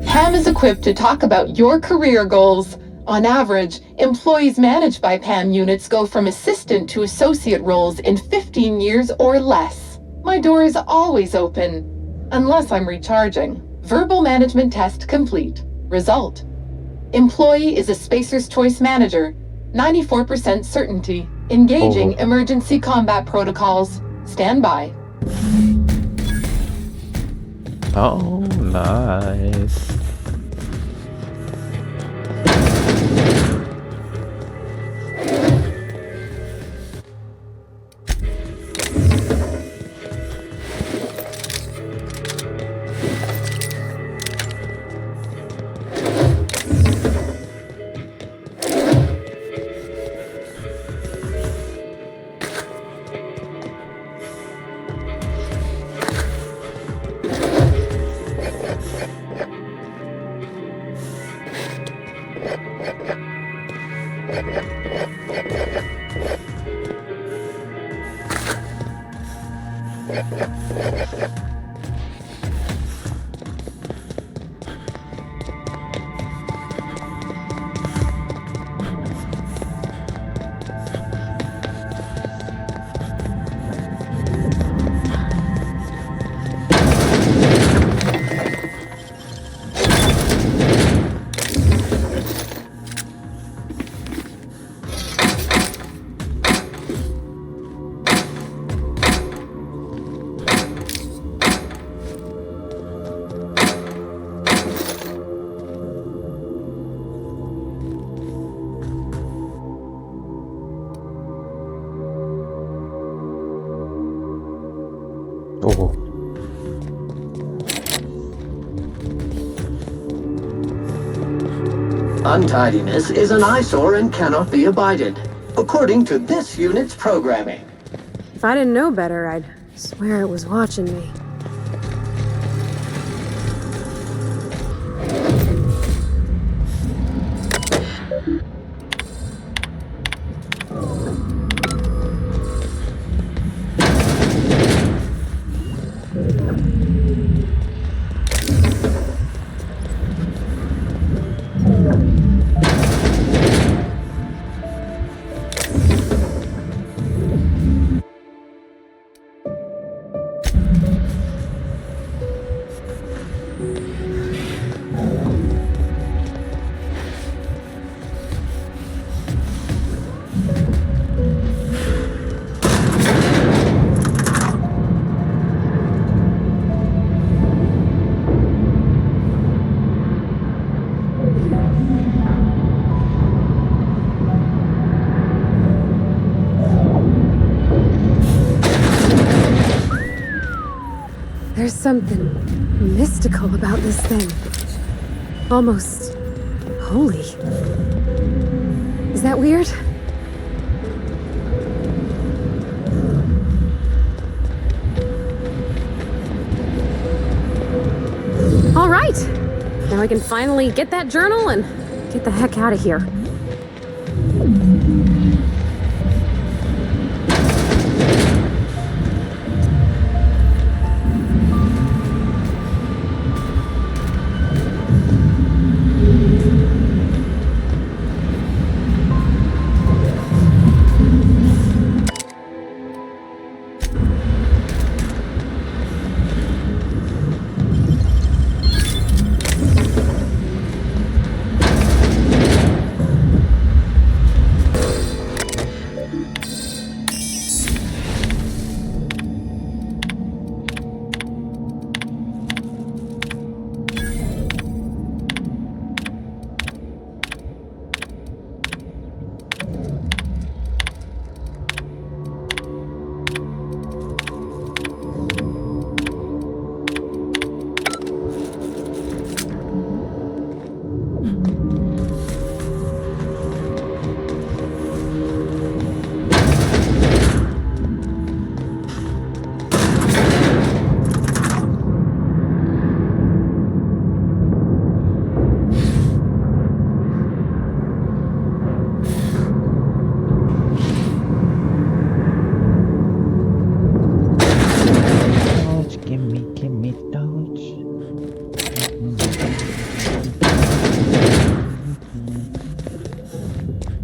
PAM is equipped to talk about your career goals. On average, employees managed by PAM units go from assistant to associate roles in 15 years or less. My door is always open, unless I'm recharging. Verbal management test complete. Result. Employee is a Spacer's Choice manager. 94% certainty. Engaging emergency combat protocols. Stand by. Oh, nice. Oh. Untidiness is an eyesore and cannot be abided, according to this unit's programming. If I didn't know better, I'd swear it was watching me. There's something mystical about this thing. Almost holy. Is that weird? All right. Now I can finally get that journal and get the heck out of here.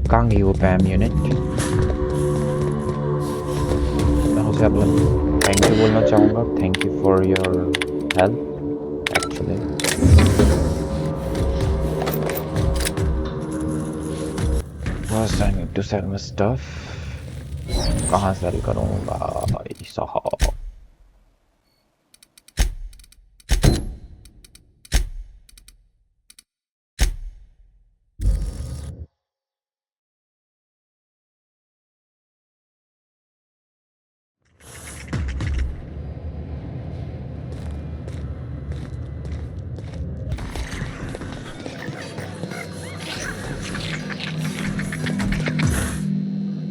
Kang you PAM unit. मैं उसे अब thank you बोलना चाहूँगा. Thank you for your help. Actually. First I need to sell my stuff. कहाँ sell करूँगा साहब?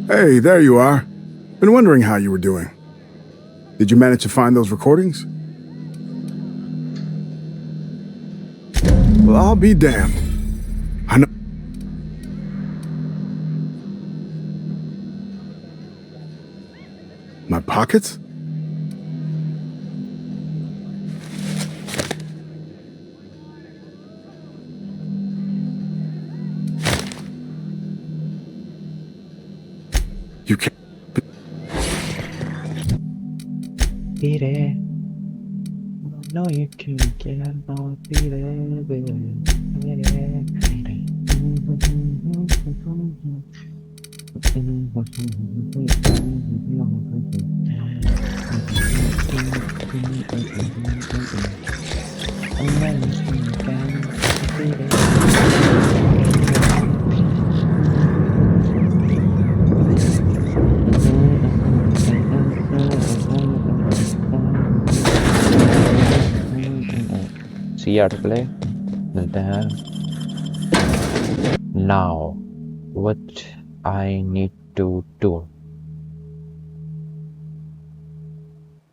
Hey, there you are. Been wondering how you were doing. Did you manage to find those recordings? Well, I'll be damned. I know. My pockets? You can't. Beat it. No, you can't get no beat it, baby. See how to play. Now, what I need to do?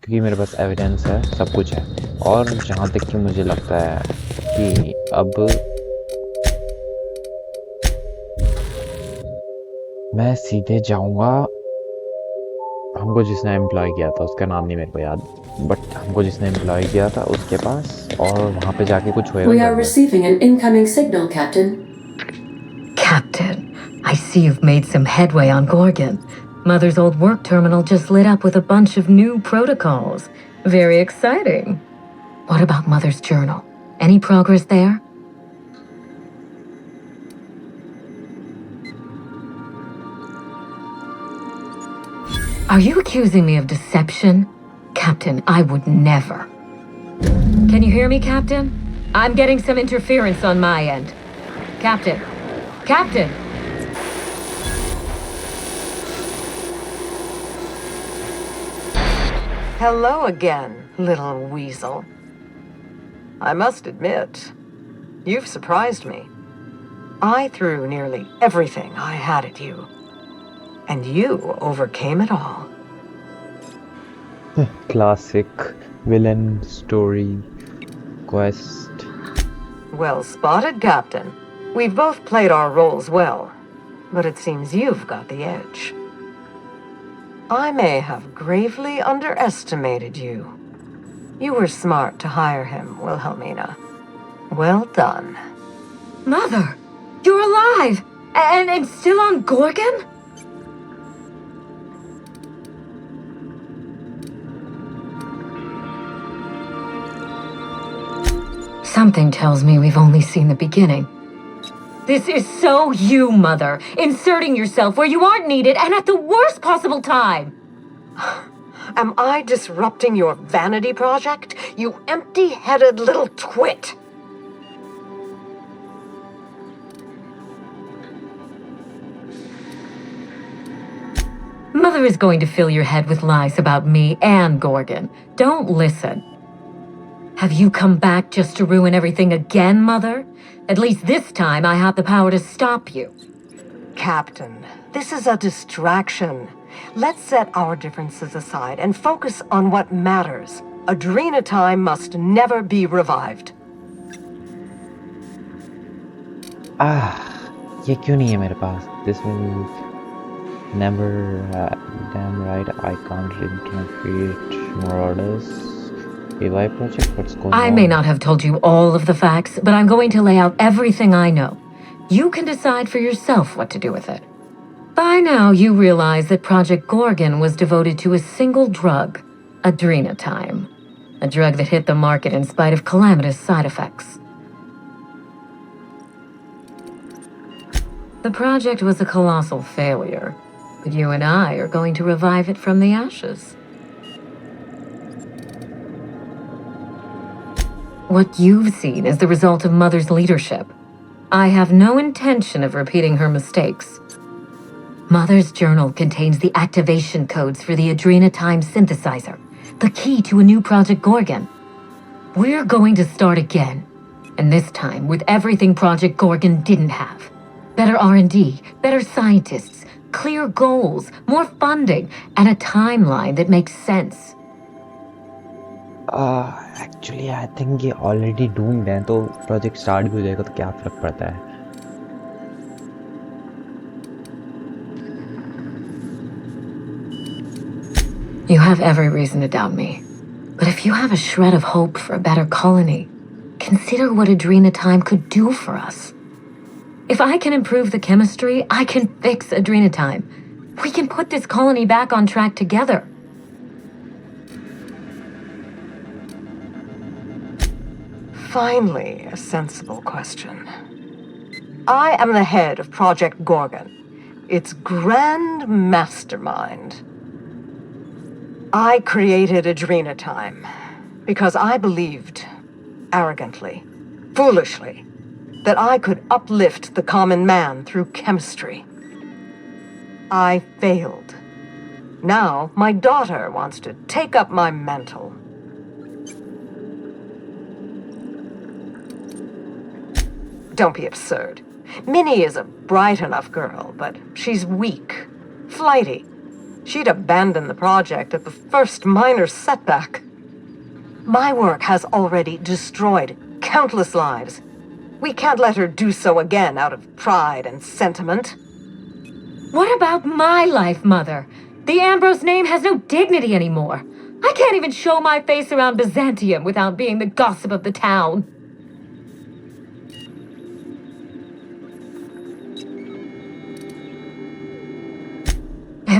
क्योंकि मेरे पास evidence है, सब कुछ है, और जहाँ तक कि मुझे लगता है कि अब मैं सीधे जाऊंगा. हमको जिसने एम्प्लॉय किया था उसका नाम नहीं मेरे को याद, बट हमको जिसने एम्प्लॉय किया था उसके पास, और वहाँ पे जाके कुछ होएगा. We are receiving an incoming signal, Captain. Captain, I see you've made some headway on Gorgon. Mother's old work terminal just lit up with a bunch of new protocols. Very exciting. What about Mother's journal? Any progress there? Are you accusing me of deception? Captain, I would never. Can you hear me, Captain? I'm getting some interference on my end. Captain! Captain! Hello again, little weasel. I must admit, you've surprised me. I threw nearly everything I had at you, and you overcame it all. Classic villain story quest. Well spotted, Captain. We've both played our roles well, but it seems you've got the edge. I may have gravely underestimated you. You were smart to hire him, Wilhelmina. Well done. Mother, you're alive! And still on Gorgon? Something tells me we've only seen the beginning. This is so you, Mother. Inserting yourself where you aren't needed and at the worst possible time. Am I disrupting your vanity project, you empty-headed little twit? Mother is going to fill your head with lies about me and Gorgon. Don't listen. Have you come back just to ruin everything again, Mother? At least this time I have the power to stop you. Captain, this is a distraction. Let's set our differences aside and focus on what matters. Adrena time must never be revived. ये क्यों नहीं है मेरे पास? This will never. Damn right, I can't create Marauders. AI project. What's going on? I may not have told you all of the facts, but I'm going to lay out everything I know. You can decide for yourself what to do with it. By now, you realize that Project Gorgon was devoted to a single drug, Adrenatime. A drug that hit the market in spite of calamitous side effects. The project was a colossal failure, but you and I are going to revive it from the ashes. What you've seen is the result of Mother's leadership. I have no intention of repeating her mistakes. Mother's journal contains the activation codes for the Adrenatime synthesizer, the key to a new Project Gorgon. We're going to start again, and this time with everything Project Gorgon didn't have. Better R&D, better scientists, clear goals, more funding, and a timeline that makes sense. Actually, I think ये already doomed है, तो project start भी हो जाएगा तो क्या फर्क पड़ता है? You have every reason to doubt me. But if you have a shred of hope for a better colony, consider what Adrenatime could do for us. If I can improve the chemistry, I can fix Adrenatime. We can put this colony back on track together. Finally, a sensible question. I am the head of Project Gorgon, its grand mastermind. I created Adrenatime because I believed, arrogantly, foolishly, that I could uplift the common man through chemistry. I failed. Now, my daughter wants to take up my mantle. Don't be absurd. Minnie is a bright enough girl, but she's weak, flighty. She'd abandon the project at the first minor setback. My work has already destroyed countless lives. We can't let her do so again out of pride and sentiment. What about my life, Mother? The Ambrose name has no dignity anymore. I can't even show my face around Byzantium without being the gossip of the town.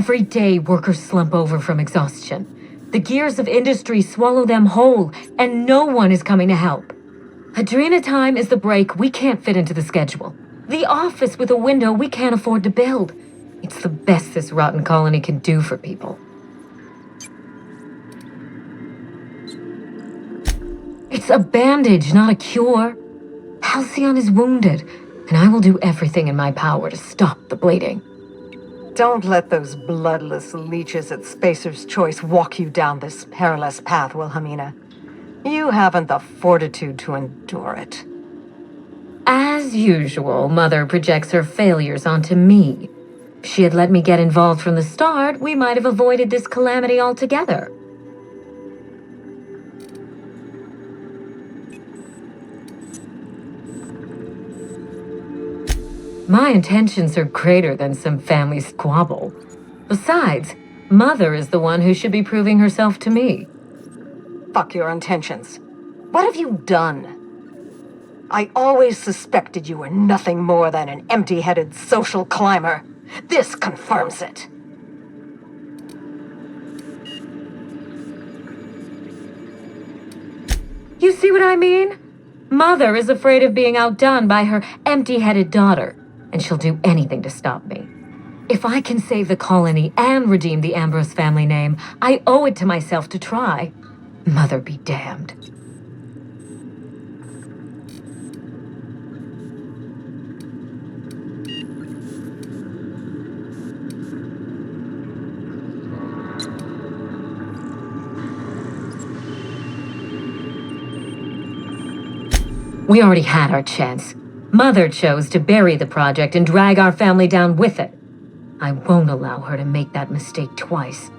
Every day, workers slump over from exhaustion. The gears of industry swallow them whole, and no one is coming to help. Adrenatime is the break we can't fit into the schedule. The office with a window we can't afford to build. It's the best this rotten colony can do for people. It's a bandage, not a cure. Halcyon is wounded, and I will do everything in my power to stop the bleeding. Don't let those bloodless leeches at Spacer's Choice walk you down this perilous path, Wilhelmina. You haven't the fortitude to endure it. As usual, Mother projects her failures onto me. If she had let me get involved from the start, we might have avoided this calamity altogether. My intentions are greater than some family squabble. Besides, Mother is the one who should be proving herself to me. Fuck your intentions. What have you done? I always suspected you were nothing more than an empty-headed social climber. This confirms it. You see what I mean? Mother is afraid of being outdone by her empty-headed daughter, and she'll do anything to stop me. If I can save the colony and redeem the Ambrose family name, I owe it to myself to try. Mother be damned. We already had our chance. Mother chose to bury the project and drag our family down with it. I won't allow her to make that mistake twice.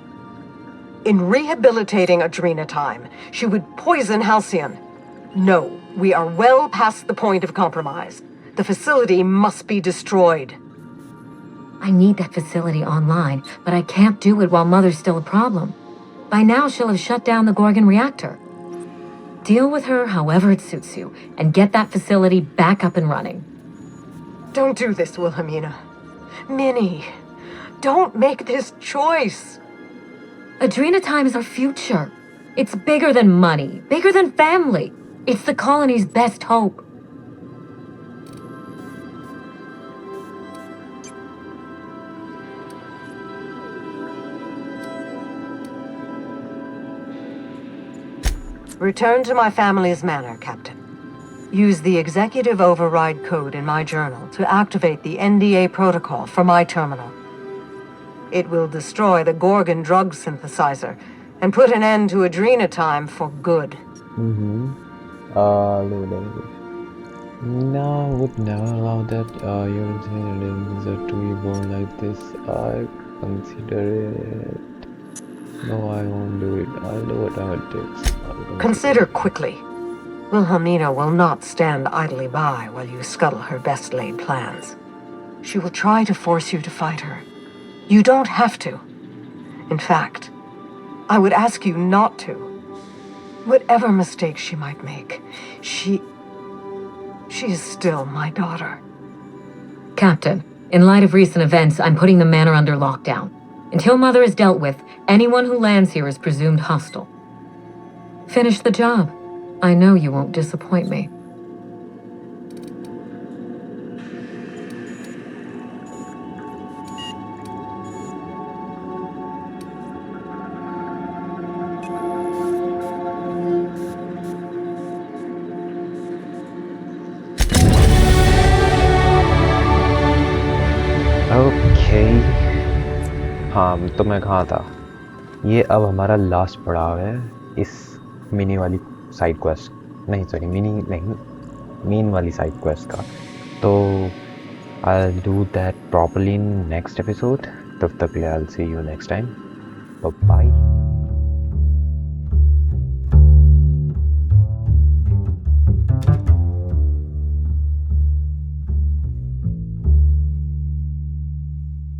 In rehabilitating Adrena Time, she would poison Halcyon. No, we are well past the point of compromise. The facility must be destroyed. I need that facility online, but I can't do it while Mother's still a problem. By now, she'll have shut down the Gorgon reactor. Deal with her however it suits you, and get that facility back up and running. Don't do this, Wilhelmina. Minnie, don't make this choice. Adrena Time is our future. It's bigger than money, bigger than family. It's the colony's best hope. Return to my family's manor, Captain. Use the executive override code in my journal to activate the NDA protocol for my terminal. It will destroy the Gorgon drug synthesizer and put an end to Adrena Time for good. No, I would never allow that. Your intelligence to be born like this. I consider it. No, I won't do it. I'll do whatever it takes. Consider quickly. Wilhelmina will not stand idly by while you scuttle her best-laid plans. She will try to force you to fight her. You don't have to. In fact, I would ask you not to. Whatever mistakes she might make, she is still my daughter. Captain, in light of recent events, I'm putting the manor under lockdown. Until Mother is dealt with, anyone who lands here is presumed hostile. Finish the job. I know you won't disappoint me. हाँ तो मैं कहाँ था। ये अब हमारा last पड़ाव है इस मिनी वाली साइड क्वेस्ट नहीं सॉरी मिनी नहीं मेन वाली साइड क्वेस्ट का। तो I'll do that properly in next episode. तब तक के लिए I'll see you next time. Bye bye.